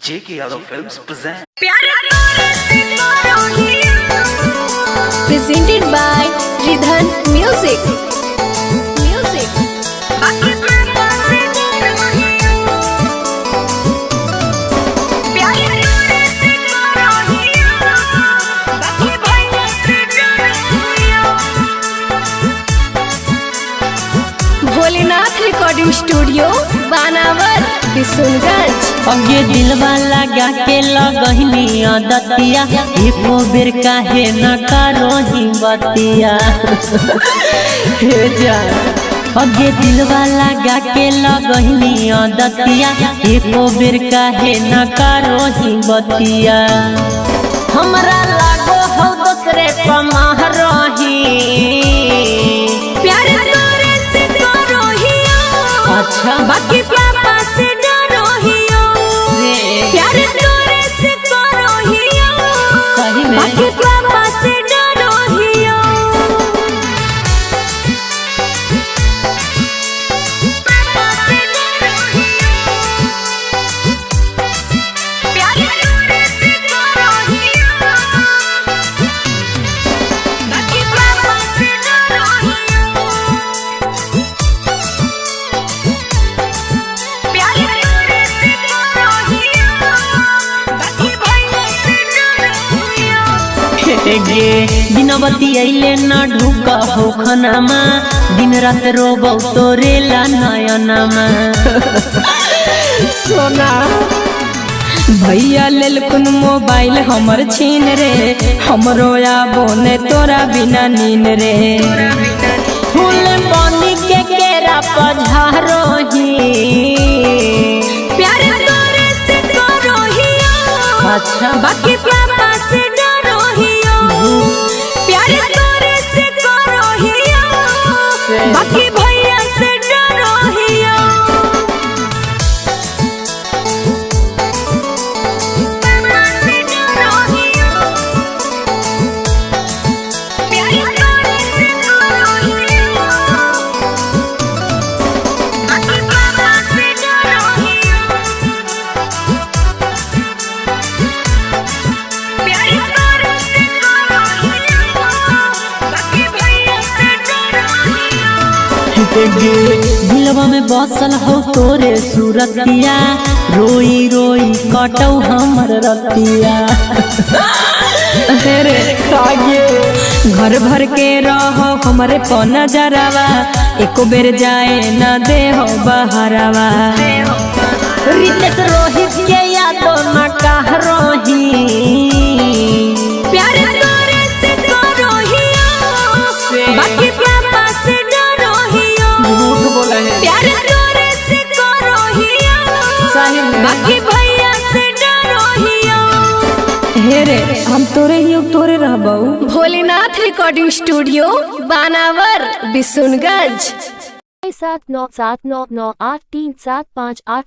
JK Yadav Films present. Presented by Ridhan Music. Bholenath recording studio Banawar Kishanganj. अगे दिलवा लगा के लगहिनी दतिया एको बेर काहे न करोही बतिया हे जान। अगे दिलवा लगा के लगहिनी दतिया एको बेर काहे न करोही बतिया। हमरा लागो हो दूसरे पमाह रही प्यार तोरे से करोहियो, अच्छा बाकी पापा से डरोहियो। प्यार तोरे से करोहियो, सही में बाकी पापा से डरोहियो। पापा से डरोहियो, प्यार तोरे से करोहियो, बाकी पापा से डरोहियो। प्यार तोरे से करोहियो, बाकी भैया से डरोहियो। गे दिनवती अइले न ढुक हो खनामा दिन रात रोबौ तोरे ला नयनमा। सोना भैया लेल कुन मोबाइल हमर छीन रे, हमरो आबो ने तोरा बिना नीन रे। फूल पानी के केरा पझारोही प्यार तोरे से करोहियो, अच्छा बाकी पापा से डरोहियो। प्यार तोरे से करोहियो, बाकी भैया से डरोहियो। पापा से डरोहियो, प्यार तोरे से करोहियो, बाकी पापा से डरोहियो। प्यार तोरे से करोहियो, बाकी भैया से डरोहियो। गे दिलवा में बसल हो तोरे सूरतिया रोई रोई कटौ हमर रतिया। रे घर भर के रहो हमरे पो नजरवा, एको बेर जाए न दे हो बहरवा। रितेश रोहित के यादो न कहरोही प्यार तोरे से करोहियो, बाकी पापा से डरोहियो। प्यार तोरे से करोहियो, बाकी भैया से डरोहियो। हे रे हम तोरे ही तोरे रहबौ। Bholenath recording studio Banawar Kishanganj. 7979983755